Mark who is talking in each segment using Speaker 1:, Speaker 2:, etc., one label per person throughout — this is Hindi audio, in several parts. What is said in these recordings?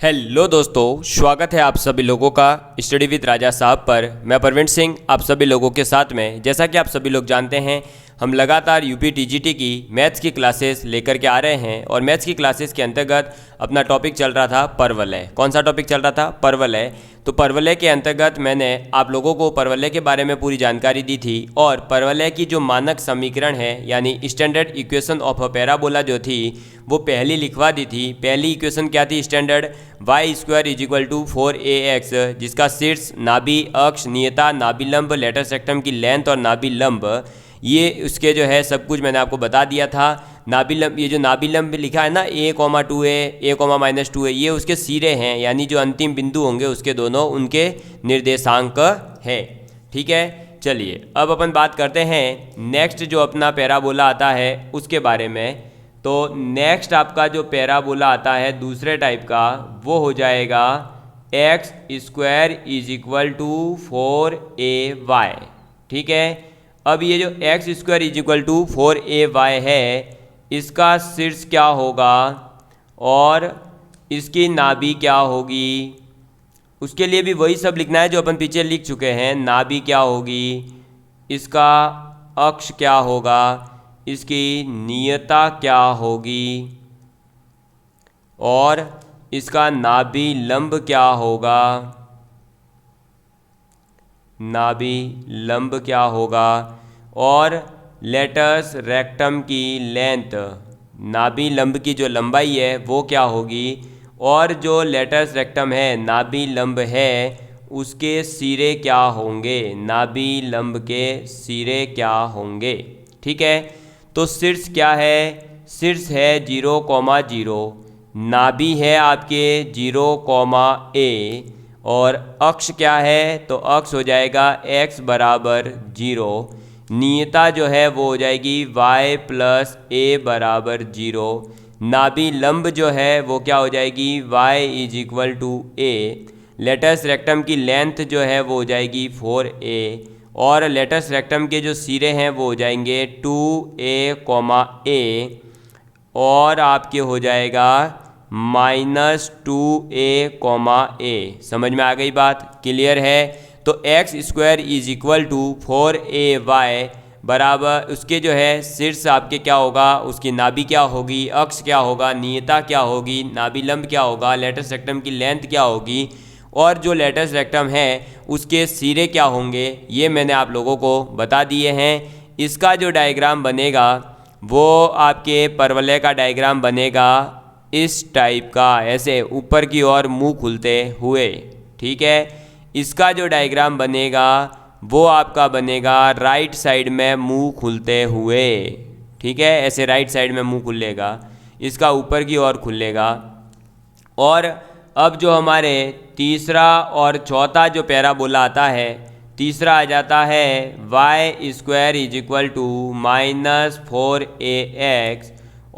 Speaker 1: हेलो दोस्तों, स्वागत है आप सभी लोगों का स्टडी विद राजा साहब पर। मैं परवीन सिंह आप सभी लोगों के साथ में। जैसा कि आप सभी लोग जानते हैं, हम लगातार यूपी टीजीटी की मैथ्स की क्लासेस लेकर के आ रहे हैं और मैथ्स की क्लासेस के अंतर्गत अपना टॉपिक चल रहा था परवलय। कौन सा टॉपिक चल रहा था? परवलय। तो परवलय के अंतर्गत मैंने आप लोगों को परवलय के बारे में पूरी जानकारी दी थी और परवलय की जो मानक समीकरण है यानी standard equation of a parabola जो थी वो पहली लिखवा दी थी। पहली इक्वेशन क्या थी? Standard y square is equal to 4ax, जिसका शीर्ष नाभि अक्ष नियता नाभिलंब लेटर सेक्टम की लेंथ और नाभिलंब ये उसके जो है सब कुछ मैंने आपको बता दिया था। नाभिलंब, ये जो नाभिलंब लिखा है ना a,2a,-2a, ये उसके सिरे हैं यानी जो अंतिम बिंदु होंगे उसके दोनों उनके निर्देशांक है। ठीक है, चलिए अब अपन बात करते हैं नेक्स्ट जो अपना पैराबोला आता है उसके बारे में। तो नेक्स्ट आपका जो पैराबोला आता है दूसरे टाइप का वो हो जाएगा x square is equal to 4ay। ठीक है, अब ये जो x square is equal to 4ay है इसका शीर्ष क्या होगा और इसकी नाभि क्या होगी, उसके लिए भी वही सब लिखना है जो अपन पीछे लिख चुके हैं। नाभि क्या होगी, इसका अक्ष क्या होगा, इसकी नियता क्या होगी और इसका नाभि लंब क्या होगा, नाभि लंब क्या होगा और लेटस रेक्टम की लेंथ, नाभि लंब की जो लंबाई है वो क्या होगी और जो लेटस रेक्टम है नाभि लंब है उसके सिरे क्या होंगे, नाभि लंब के सिरे क्या होंगे। ठीक है, तो शीर्ष क्या है? शीर्ष है 0,0, नाभि है आपके 0,a और अक्ष क्या है? तो अक्ष हो जाएगा x बराबर 0, नियता जो है वो हो जाएगी y प्लस a बराबर 0, नाभि लंब जो है वो क्या हो जाएगी y is equal to a, latus rectum की लेंथ जो है वो हो जाएगी 4a और लेटस रेक्टम के जो सिरे हैं वो हो जाएंगे 2a,a और आपके हो जाएगा -2a,a। समझ में आ गई बात? क्लियर है? तो x square is equal to 4ay बराबर उसके जो है शीर्ष आपके क्या होगा, उसकी नाभि क्या होगी, अक्ष क्या होगा, नियता क्या होगी, नाभि लंब क्या होगा, लेटस रेक्टम की लेंथ क्या होगी और जो लेटस रेक्टम है उसके सिरे क्या होंगे, ये मैंने आप लोगों को बता दिए हैं। इसका जो डायग्राम बनेगा वो आपके परवलय का डायग्राम बनेगा इस टाइप का, ऐसे ऊपर की ओर मुंह खुलते हुए। ठीक है, इसका जो डायग्राम बनेगा वो आपका बनेगा राइट साइड में मुंह खुलते हुए। ठीक है, ऐसे राइट साइड में मुंह खुलेगा, इसका ऊपर की ओर खुलेगा। और अब जो हमारे तीसरा और चौथा जो पैराबोला आता है, तीसरा आ जाता है y square is equal to -4ax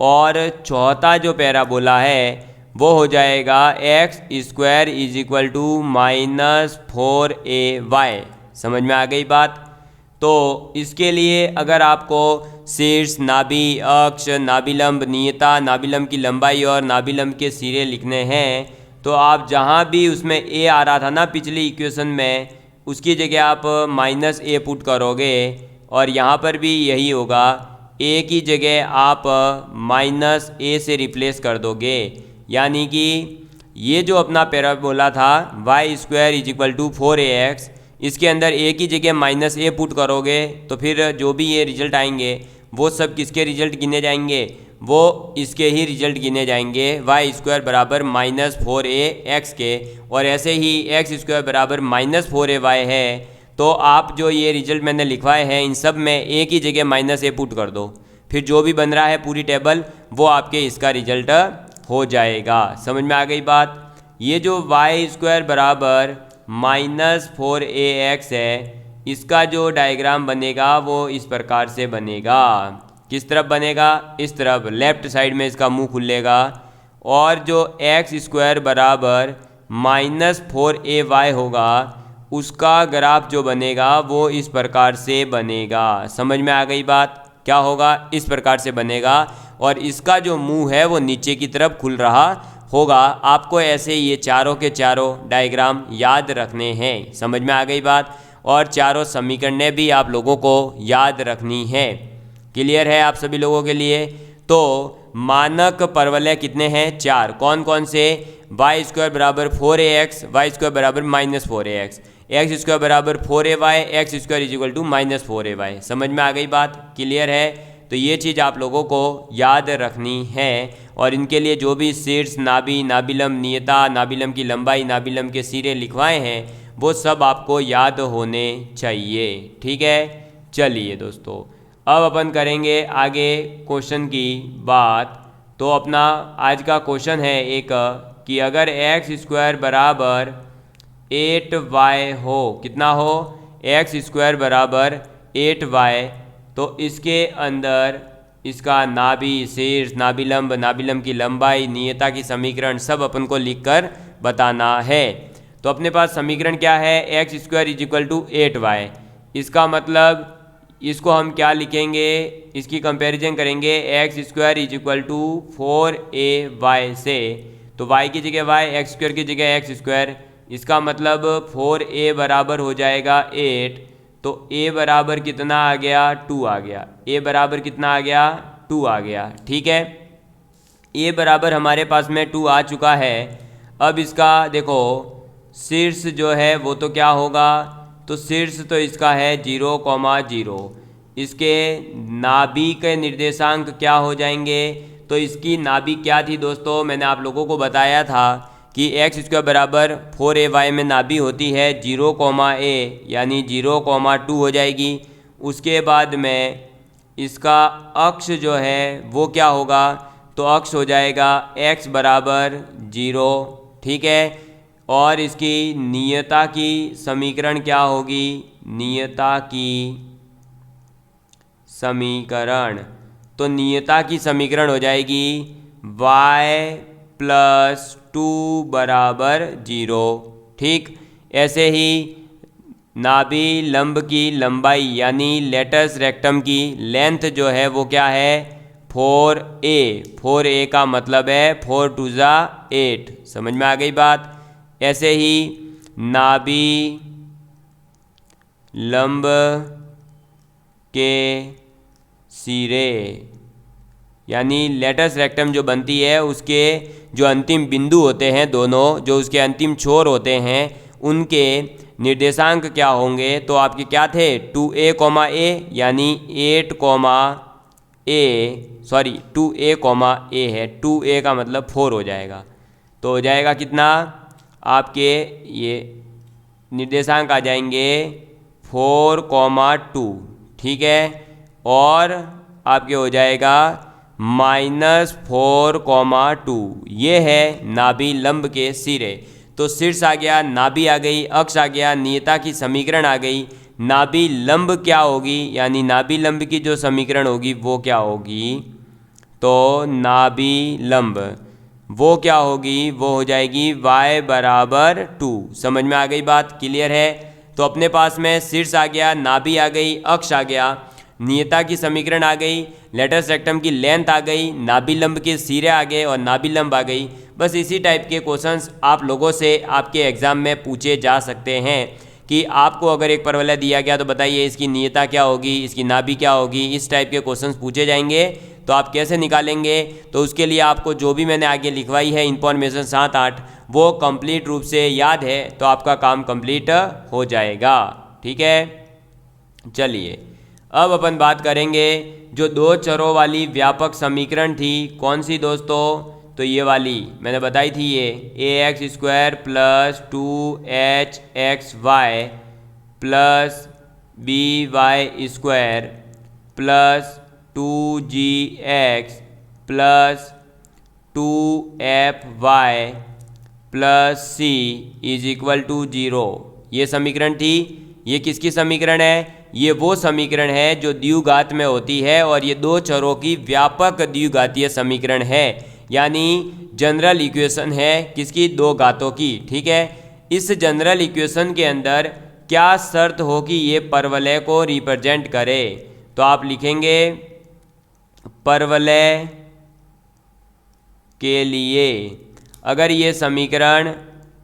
Speaker 1: और चौथा जो पैराबोला है वो हो जाएगा x square is equal to -4ay। समझ में आ गई बात? तो इसके लिए अगर आपको शीर्ष, नाभि, अक्ष, नाभिलंब, नियता, नाभिलंब की लंबाई और नाभिलंब के सिरे लिखने हैं तो आप जहाँ भी उसमें a आ रहा था ना पिछली इक्वेशन में, उसकी जगह आप -a पुट करोगे और यहाँ पर भी यही होगा, a की जगह आप -a से रिप्लेस कर दोगे। यानी कि ये जो अपना पैराबोला था y square is equal to 4ax, इसके अंदर a की जगह -a पुट करोगे तो फिर जो भी ये रिजल्ट आएंगे वो सब किसके रिजल्ट गिने जाएंगे? वो इसके ही रिजल्ट गिने जाएंगे, y स्क्वायर बराबर -4ax के। और ऐसे ही x स्क्वायर बराबर -4ay है तो आप जो ये रिजल्ट मैंने लिखवाए हैं इन सब में a की जगह -a पुट कर दो, फिर जो भी बन रहा है पूरी टेबल वो आपके इसका रिजल्ट हो जाएगा। समझ में आ गई बात? ये जो y स्क्वायर बराबर -4ax है इसका जो डायग्राम बनेगा वो इस प्रकार से बनेगा। किस तरफ बनेगा? इस तरफ, लेफ्ट साइड में इसका मुंह खुलेगा और जो x स्क्वायर बराबर -4ay होगा उसका ग्राफ जो बनेगा वो इस प्रकार से बनेगा। समझ में आ गई बात? क्या होगा? इस प्रकार से बनेगा और इसका जो मुंह है वो नीचे की तरफ खुल रहा होगा आपको ऐसे ये चारों के चारों डायग्राम याद रखने हैं। समझ में आ गई बात? और चारों समीकरणें भी आप लोगों को याद रखनी है। क्लियर है आप सभी लोगों के लिए? तो मानक परवलय कितने हैं? 4। कौन कौन से? वाई स्क्वायर बराबर 4ax, वाई स्क्वायर बराबर -4ax, एक्स स्क्वायर बराबर 4ay, x square is equal to -4ay। समझ में आ गई बात? क्लियर है? तो ये चीज़ आप लोगों को याद रखनी है। और इनके लिए जो भी शीर्ष, नाभि, नाभिलंब, नियता, नाभिलंब की लंबाई, नाभिलंब के सिरे लिखवाए हैं वो सब आपको याद होने चाहिए। ठीक है, चलिए दोस्तों अब अपन करेंगे आगे क्वेश्चन की बात। तो अपना आज का क्वेश्चन है एक कि अगर एक्स स्क्वायर बराबर 8y हो, कितना हो? एक्स स्क्वायर बराबर 8y, तो इसके अंदर इसका नाभि, शीर्ष, नाभिलंब, नाभिलंब की लंबाई, नियता की समीकरण सब अपन को लिखकर बताना है। तो अपने पास समीकरण क्या है? X square is equal to 8y। इसका मतलब इसको हम क्या लिखेंगे? इसकी कंपैरिजन करेंगे x square is equal to 4ay से। तो y की जगह y, एक्स स्क्वायर की जगह एक्स स्क्वायर। इसका मतलब 4a बराबर हो जाएगा 8। तो a बराबर कितना आ गया? 2 आ गया। a बराबर कितना आ गया? 2 आ गया। ठीक है, a बराबर हमारे पास में 2 आ चुका है। अब इसका देखो शीर्ष जो है वो तो क्या होगा? तो शीर्ष तो इसका है 0,0। इसके नाभि के निर्देशांक क्या हो जाएंगे? तो इसकी नाभि क्या थी दोस्तों? मैंने आप लोगों को बताया था कि एक्स स्क्वायर बराबर 4ay में नाभि होती है 0,a यानी 0,2 हो जाएगी। उसके बाद में इसका अक्ष जो है वो क्या होगा? तो अक्ष हो जाएगा x बराबर 0। ठीक है, और इसकी नियता की समीकरण क्या होगी? नियता की समीकरण, तो नियता की समीकरण हो जाएगी y + 2 बराबर 0। ठीक, ऐसे ही नाभि लंब की लंबाई यानी लेटस रेक्टम की लेंथ जो है वो क्या है? 4a। 4a का मतलब है 4 2 जा 8। समझ में आ गई बात? ऐसे ही नाभि लंब के सिरे यानी लेटस रेक्टम जो बनती है उसके जो अंतिम बिंदु होते हैं दोनों, जो उसके अंतिम छोर होते हैं, उनके निर्देशांक क्या होंगे? तो आपके क्या थे? 2a, यानी 2a, है। 2a का मतलब 4 हो जाएगा। तो हो जाएगा कितना? आपके ये निर्देशांक आ जाएंगे 4,2। ठीक है, और आपके हो जाएगा -4,2। ये है नाभि लंब के सिरे। तो शीर्ष आ गया, नाभि आ गई, अक्ष आ गया, नियता की समीकरण आ गई। नाभि लंब क्या होगी? यानी नाभि लंब की जो समीकरण होगी वो क्या होगी? तो नाभि लंब वो क्या होगी? वो हो जाएगी y बराबर 2। समझ में आ गई बात? क्लियर है? तो अपने पास में शीर्ष आ गया, नाभि आ गई, अक्ष आ गया, नियता की समीकरण आ गई, लेटस रेक्टम की लेंथ आ गई, नाभि लंब के सिरे आ गए और नाभि लंब आ गई। बस इसी टाइप के क्वेश्चंस आप लोगों से आपके एग्जाम में पूछे जा सकते हैं कि आपको अगर एक परवलय दिया गया तो बताइए इसकी नियता क्या होगी, इसकी नाभि क्या होगी। इस टाइप के क्वेश्चंस पूछे जाएंगे तो आप कैसे निकालेंगे? तो उसके लिए आपको जो भी मैंने आगे लिखवाई है इन्फॉर्मेशन 7-8 वो कंप्लीट रूप से याद है तो आपका काम कंप्लीट हो जाएगा। ठीक है, चलिए अब अपन बात करेंगे जो 2 चरों वाली व्यापक समीकरण थी। कौन सी दोस्तों? तो ये वाली मैंने बताई थी, ये ax² + 2hxy + by² + 2gx + 2fy + c = 0। ये समीकरण थी। ये किसकी समीकरण है? ये वो समीकरण है जो द्विघात में होती है और ये 2 चरों की व्यापक द्विघातीय समीकरण है, यानी जनरल इक्वेशन है किसकी? 2 घातों की। ठीक है, इस जनरल इक्वेशन के अंदर क्या शर्त हो कि ये परवलय को रिप्रेजेंट करे? तो आप लिखेंगे परवलय के लिए अगर ये समीकरण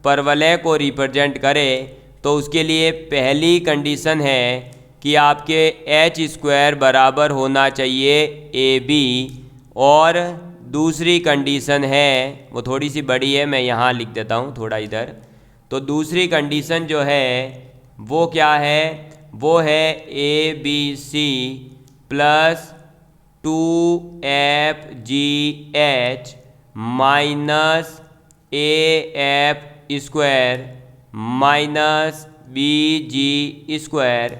Speaker 1: परवलय को रिप्रेजेंट करे तो उसके लिए पहली कंडीशन है कि आपके एच स्क्वायर बराबर होना चाहिए ए बी, और दूसरी कंडीशन है, वो थोड़ी सी बड़ी है, मैं यहाँ लिख देता हूँ थोड़ा इधर। तो दूसरी कंडीशन जो है वो क्या है, वो है A B C plus 2FGH minus AF square minus BG square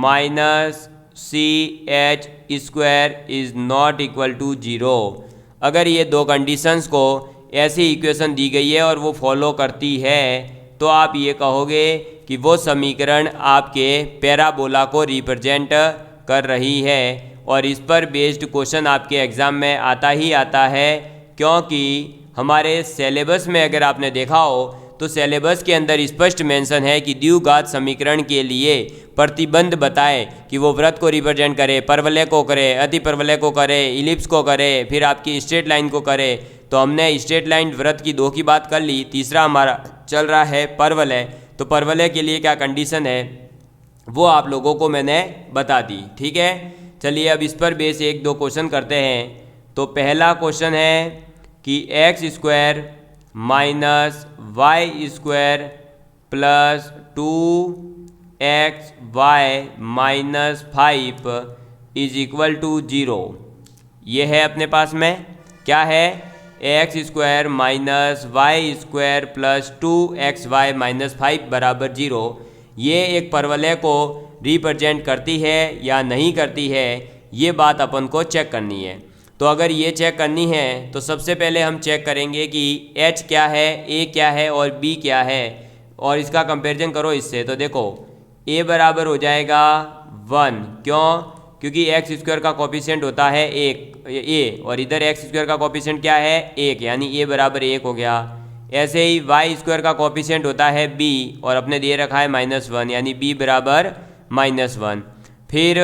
Speaker 1: minus CH square is not equal to 0। अगर ये दो कंडीशंस को ऐसी इक्वेशन दी गई है और वो फॉलो करती है तो आप ये कहोगे कि वो समीकरण आपके पैराबोला को रिप्रेजेंट कर रही है। और इस पर बेस्ड क्वेश्चन आपके एग्ज़ाम में आता ही आता है, क्योंकि हमारे सिलेबस में अगर आपने देखा हो तो सिलेबस के अंदर स्पष्ट मेंशन है कि द्विघात समीकरण के लिए प्रतिबंध बताए कि वो वृत्त को रिप्रेजेंट करे, परवलय को करे, अतिपरवलय को करे, इलिप्स को करे, फिर आपकी स्ट्रेट लाइन को करे। तो हमने स्ट्रेट लाइन वृत्त की 2 की बात कर ली, तीसरा हमारा चल रहा है परवलय। तो परवलय के लिए क्या कंडीशन है वो आप लोगों को मैंने बता दी, ठीक है। चलिए अब इस पर बेस 1-2 क्वेश्चन करते हैं। तो पहला क्वेश्चन है कि x square minus y square plus 2XY minus 5 is equal to 0। ये है अपने पास में क्या है, x square minus y square plus 2XY minus 5 बराबर 0। ये एक परवलय को रिप्रेजेंट करती है या नहीं करती है, ये बात अपन को चेक करनी है। तो अगर ये चेक करनी है तो सबसे पहले हम चेक करेंगे कि H क्या है, A क्या है और B क्या है, और इसका कंपैरिजन करो इससे। तो देखो A बराबर हो जाएगा 1, क्यों, क्योंकि एक्स स्क्वायर का कोफिशिएंट होता है 1 A, और इधर एक्स स्क्वायर का कोफिशिएंट क्या है 1, यानी A बराबर 1 हो गया। ऐसे ही वाई स्क्वायर का कोफिशिएंट होता है B, और अपने दे रखा है -1, यानी B बराबर -1। फिर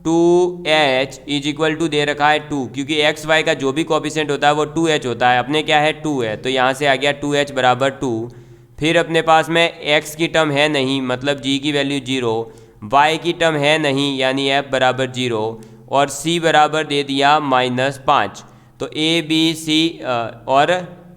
Speaker 1: 2H इज इक्वल टू दे रखा है 2, क्योंकि एक्स वाई का जो भी कोफिशिएंट होता है वो 2H होता है, अपने क्या है 2 है, तो यहाँ से आ गया 2H बराबर 2। फिर अपने पास में x की टर्म है नहीं, मतलब g की वैल्यू 0, y की टर्म है नहीं, यानी f बराबर 0, और c बराबर दे दिया -5। तो a b c और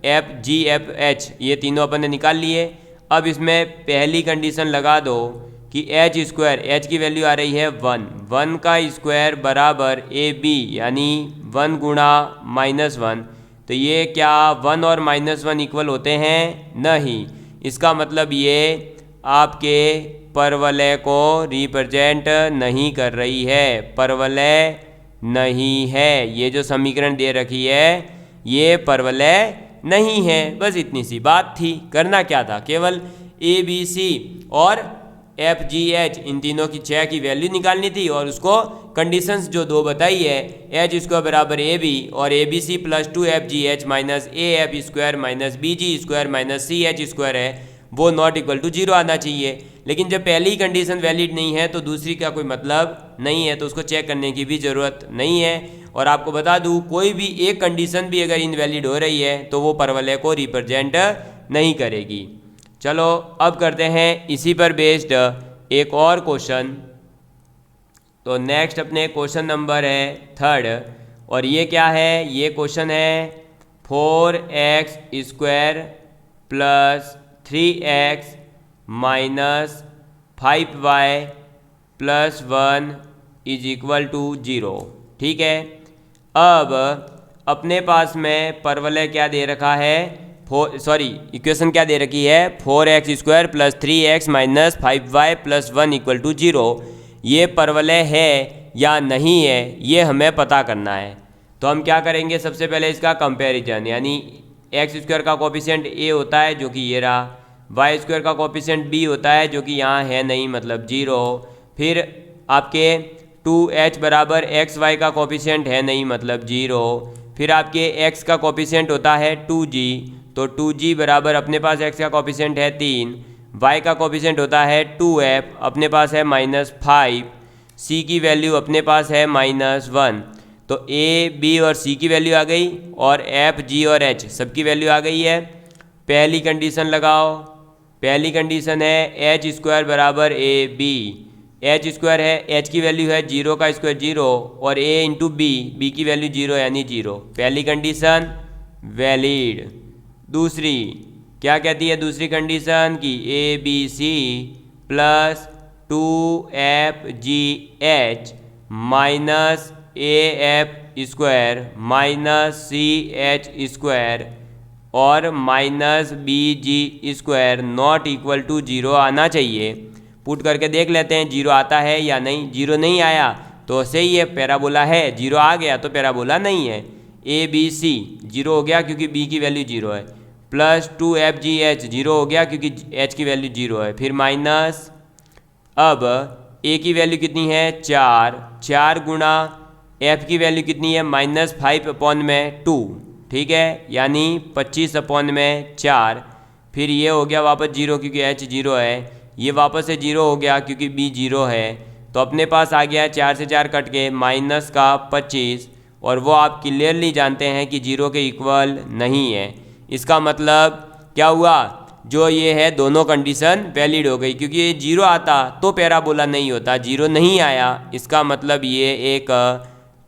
Speaker 1: f g f h ये तीनों अपन ने निकाल लिए। अब इसमें पहली कंडीशन लगा दो कि एच स्क्वायर, एच की वैल्यू आ रही है 1 का स्क्वायर बराबर ए बी, यानी 1 गुणा -1। तो ये क्या 1 और -1 इक्वल होते हैं? नहीं। इसका मतलब ये आपके परवलय को रिप्रेजेंट नहीं कर रही है, परवलय नहीं है। ये जो समीकरण दे रखी है ये परवलय नहीं है। बस इतनी सी बात थी। करना क्या था, केवल ए बी सी और एफ जी एच इन तीनों की 6 की वैल्यू निकालनी थी, और उसको कंडीशंस जो 2 बताई है, एच स्क्वायर बराबर ए बी और A B C plus 2FGH minus A F square minus BG square minus CH square है, वो नॉट इक्वल टू 0 आना चाहिए। लेकिन जब पहली कंडीशन वैलिड नहीं है तो दूसरी का कोई मतलब नहीं है, तो उसको चेक करने की भी ज़रूरत नहीं है। और आपको बता दूँ, कोई भी एक कंडीशन भी अगर इनवैलिड हो रही है तो वो परवलय को रिप्रेजेंट नहीं करेगी। चलो अब करते हैं इसी पर बेस्ड एक और क्वेश्चन। तो नेक्स्ट अपने क्वेश्चन नंबर है 3rd, और ये क्या है, ये क्वेश्चन है 4x square plus 3x minus 5y plus 1 is equal to 0। ठीक है। अब अपने पास में परवलय क्या दे रखा है, इक्वेशन क्या दे रखी है, 4x square plus 3x minus 5y plus 1 equal to 0। ये परवलय है या नहीं है, ये हमें पता करना है। तो हम क्या करेंगे, सबसे पहले इसका कंपैरिजन, यानी एक्स स्क्वायर का कोफिशिएंट a होता है जो कि ये रहा, वाई स्क्वायर का कोफिशिएंट b होता है जो कि यहाँ है नहीं, मतलब 0। फिर आपके 2h बराबर एक्स वाई का कोफिशिएंट है नहीं, मतलब 0। फिर आपके x का कोफिशिएंट होता है 2g, तो 2g बराबर अपने पास x का कोफिशिएंट है 3, y का कोफिशिएंट होता है 2f, अपने पास है -5, c की वैल्यू अपने पास है -1। तो ए बी और सी की वैल्यू आ गई और एफ जी और एच सबकी वैल्यू आ गई है। पहली कंडीशन लगाओ। पहली कंडीशन है एच स्क्वायर बराबर ए बी। एच स्क्वायर है, एच की वैल्यू है 0 का स्क्वायर 0 और ए इंटू बी, बी की वैल्यू 0 यानी 0। पहली कंडीशन वैलिड। दूसरी क्या कहती है दूसरी कंडीशन कि ए बी सी प्लस 2एफ G H minus A F square minus C H square और minus B G square not equal to 0 आना चाहिए। पुट करके देख लेते हैं 0 आता है या नहीं। 0 नहीं आया तो सही है, पैराबोला है। 0 आ गया तो पैराबोला नहीं है। ए बी सी 0 हो गया क्योंकि बी की वैल्यू 0 है, प्लस 2एफ जी एच 0 हो गया क्योंकि एच की वैल्यू 0 है, फिर माइनस, अब ए की वैल्यू कितनी है 4 गुणा एफ की वैल्यू कितनी है -5/2, ठीक है, यानी 25/4। फिर ये हो गया वापस 0 क्योंकि एच 0 है, ये वापस से 0 हो गया क्योंकि बी 0 है। तो अपने पास आ गया 4 से 4 कट के -25, और वो आप क्लियरली जानते हैं कि 0 के इक्वल नहीं है। इसका मतलब क्या हुआ, जो ये है दोनों कंडीशन वैलिड हो गई, क्योंकि ये 0 आता तो पैराबोला नहीं होता। 0 नहीं आया, इसका मतलब ये एक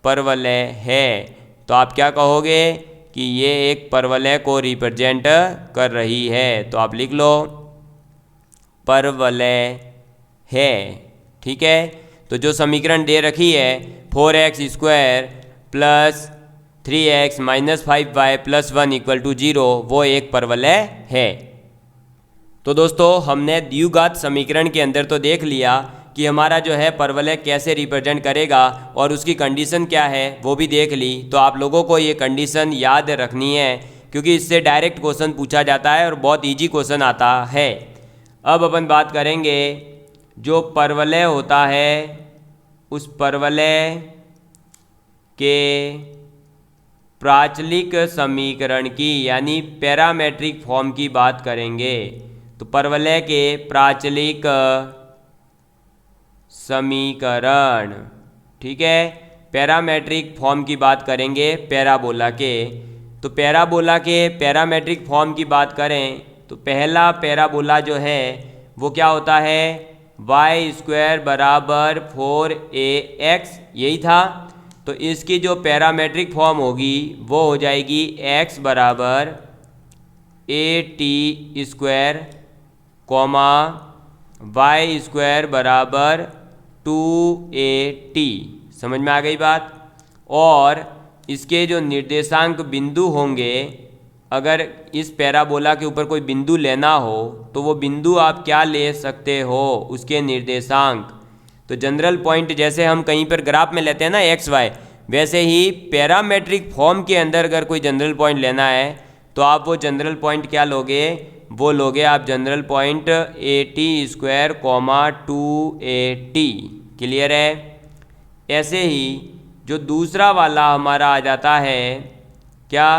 Speaker 1: परवलय है। तो आप क्या कहोगे कि ये एक परवलय को रिप्रेजेंट कर रही है। तो आप लिख लो परवलय है, ठीक है। तो जो समीकरण दे रखी है 4x² plus 3x minus 5y plus 1 equal to 0, वो एक परवलय है। तो दोस्तों हमने द्विघात समीकरण के अंदर तो देख लिया कि हमारा जो है परवलय कैसे रिप्रेजेंट करेगा और उसकी कंडीशन क्या है वो भी देख ली। तो आप लोगों को ये कंडीशन याद रखनी है क्योंकि इससे डायरेक्ट क्वेश्चन पूछा जाता है और बहुत इजी क्वेश्चन आता है। अब अपन बात करेंगे जो परवलय होता है उस परवलय के प्राचलिक समीकरण की, यानी पैरामेट्रिक फॉर्म की बात करेंगे। तो परवलय के प्राचलिक समीकरण, ठीक है, पैरामेट्रिक फॉर्म की बात करेंगे पैराबोला के। तो पैराबोला के पैरामेट्रिक फॉर्म की बात करें तो पहला पैराबोला जो है वो क्या होता है, y² बराबर 4ax, यही था। तो इसकी जो पैरामेट्रिक फॉर्म होगी वो हो जाएगी x बराबर at² कॉमा y² बराबर 2at। समझ में आ गई बात। और इसके जो निर्देशांक बिंदु होंगे, अगर इस पैराबोला के ऊपर कोई बिंदु लेना हो तो वो बिंदु आप क्या ले सकते हो, उसके निर्देशांक। तो जनरल पॉइंट जैसे हम कहीं पर ग्राफ में लेते हैं ना एक्स वाई, वैसे ही पैरामेट्रिक फॉर्म के अंदर अगर कोई जनरल पॉइंट लेना है तो आप वो जनरल पॉइंट क्या लोगे, वो लोगे आप general point at² comma 2at। Clear है। ऐसे ही जो दूसरा वाला हमारा आ जाता है, क्या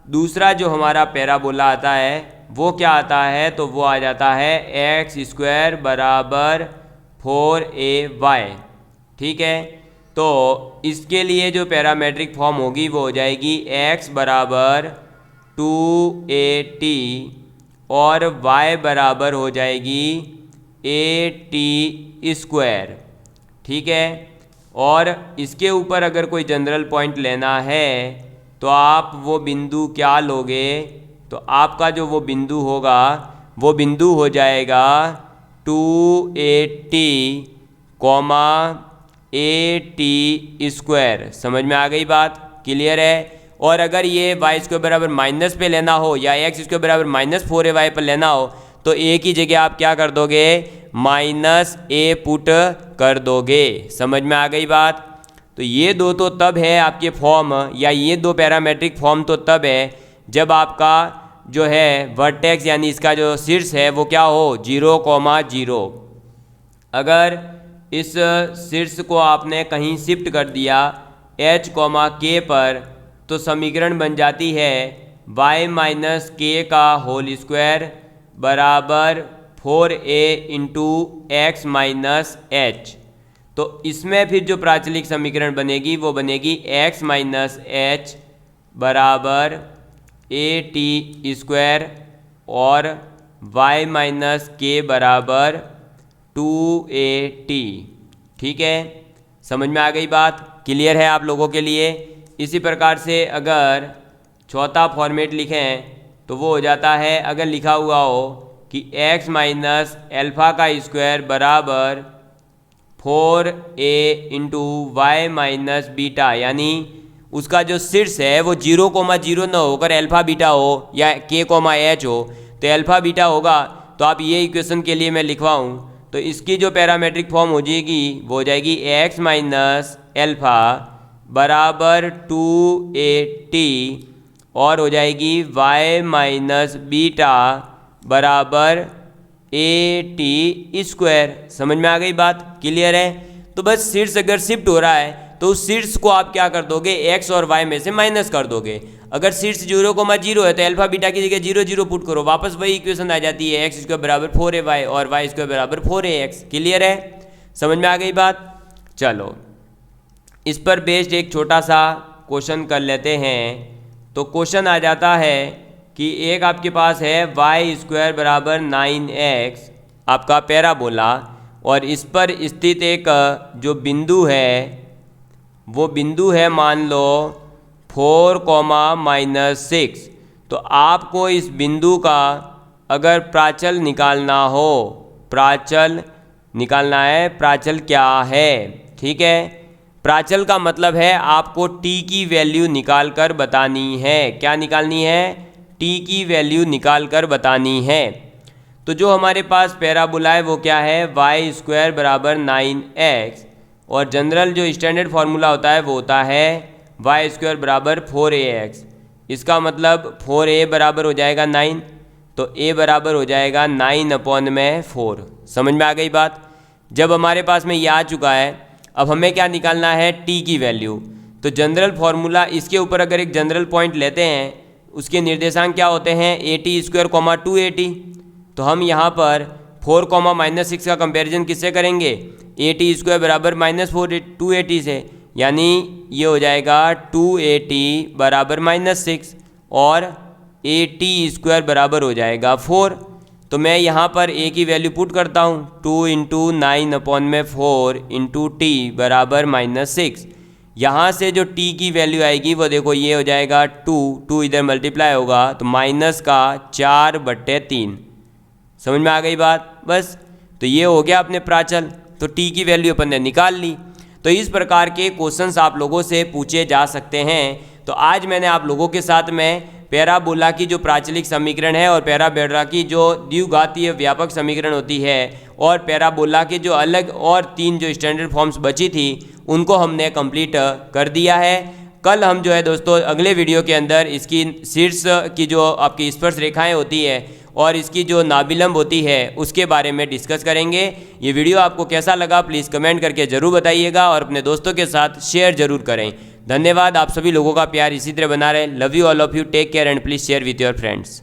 Speaker 1: दूसरा जो हमारा पैराबोला आता है वो क्या आता है, तो वो आ जाता है x² बराबर 4ay, ठीक है। तो इसके लिए जो पैरामेट्रिक फॉर्म होगी वो हो जाएगी x बराबर 2at और y बराबर हो जाएगी at², ठीक है। और इसके ऊपर अगर कोई जनरल पॉइंट लेना है तो आप वो बिंदु क्या लोगे, तो आपका जो वो बिंदु होगा वो बिंदु हो जाएगा 2at कॉमा at²। समझ में आ गई बात, क्लियर है। और अगर ये y² बराबर माइनस पे लेना हो या x² बराबर -4ay पर लेना हो तो a की जगह आप क्या कर दोगे, -a पुट कर दोगे। समझ में आ गई बात। तो ये दो तो तब है आपके फॉर्म, या ये दो पैरामेट्रिक फॉर्म तो तब है जब आपका जो है वर्टेक्स यानी इसका जो शीर्ष है वो क्या हो 0,0। अगर इस शीर्ष को आपने कहीं शिफ्ट कर दिया h, k पर तो समीकरण बन जाती है y - k का होल स्क्वायर बराबर 4a इंटू x - h। तो इसमें फिर जो प्राचलिक समीकरण बनेगी वो बनेगी x माइनस एच बराबर ए टी स्क्वायर और y माइनस के बराबर 2at। ठीक है, समझ में आ गई बात? क्लियर है आप लोगों के लिए? इसी प्रकार से अगर चौथा फॉर्मेट लिखें तो वो हो जाता है, अगर लिखा हुआ हो कि x माइनस एल्फ़ा का स्क्वायर बराबर 4a into Y minus beta, यानी उसका जो शीर्ष है वो 0,0 ना होकर अल्फ़ा बीटा हो या k,h हो, तो अल्फ़ा बीटा होगा। तो आप ये इक्वेशन के लिए मैं लिखवाऊँ तो इसकी जो पैरामेट्रिक फॉर्म हो जाएगी वो हो जाएगी x माइनस एल्फ़ा बराबर 2at और हो जाएगी y माइनस बीटा बराबर ए टी स्क्वायर। समझ में आ गई बात? क्लियर है? तो बस शीर्ष अगर शिफ्ट हो रहा है तो उस शीर्ष को आप क्या कर दोगे, x और y में से माइनस कर दोगे। अगर शीर्ष 0,0 है तो अल्फा बीटा की जगह 0,0 पुट करो, वापस वही इक्वेशन आ जाती है, x स्क्वायर बराबर 4ay और y स्क्वायर बराबर 4ax। क्लियर है? समझ में आ गई बात? चलो इस पर बेस्ड एक छोटा सा क्वेश्चन कर लेते हैं। तो क्वेश्चन आ जाता है कि एक आपके पास है वाई स्क्वायर बराबर 9x आपका पैराबोला, और इस पर स्थित एक जो बिंदु है वो बिंदु है मान लो 4,-6। तो आपको इस बिंदु का अगर प्राचल निकालना हो, प्राचल निकालना है, प्राचल क्या है? ठीक है, प्राचल का मतलब है आपको t की वैल्यू निकाल कर बतानी है। क्या निकालनी है? t की वैल्यू निकाल कर बतानी है। तो जो हमारे पास पैराबोला है वो क्या है, वाई स्क्वायर बराबर 9x, और जनरल जो स्टैंडर्ड फार्मूला होता है वो होता है वाई स्क्वायर बराबर 4ax। इसका मतलब 4a बराबर हो जाएगा 9, तो a बराबर हो जाएगा 9/4। समझ में आ गई बात? जब हमारे पास में ये आ चुका है, अब हमें क्या निकालना है, t की वैल्यू। तो जनरल फार्मूला, इसके ऊपर अगर एक जनरल पॉइंट लेते हैं, उसके निर्देशांक क्या होते हैं, at स्क्वायर 2at। तो हम यहाँ पर 4,-6 का कंपैरिजन किससे करेंगे, at स्क्वायर बराबर -2at से, यानी ये हो जाएगा 2at बराबर -6 और at स्क्वायर बराबर हो जाएगा 4। तो मैं यहाँ पर a की वैल्यू पुट करता हूँ, 2 इंटू 9/4 इंटू टी बराबर -6। यहाँ से जो t की वैल्यू आएगी वो देखो ये हो जाएगा 2 इधर मल्टीप्लाई होगा तो -4/3। समझ में आ गई बात? बस, तो ये हो गया अपने प्राचल। तो t की वैल्यू अपन ने निकाल ली। तो इस प्रकार के क्वेश्चंस आप लोगों से पूछे जा सकते हैं। तो आज मैंने आप लोगों के साथ में पैराबोला की जो प्राचलिक समीकरण है और पैराबोला की जो द्विघातीय व्यापक समीकरण होती है और पैराबोला के जो अलग और 3 जो स्टैंडर्ड फॉर्म्स बची थी उनको हमने कंप्लीट कर दिया है। कल हम जो है दोस्तों अगले वीडियो के अंदर इसकी शीर्ष की जो आपकी स्पर्श रेखाएं होती है और इसकी जो नाभिलंब होती है उसके बारे में डिस्कस करेंगे। ये वीडियो आपको कैसा लगा प्लीज़ कमेंट करके ज़रूर बताइएगा और अपने दोस्तों के साथ शेयर ज़रूर करें। धन्यवाद, आप सभी लोगों का प्यार इसी तरह बना रहे। Love you all of you, take care and please share with your friends.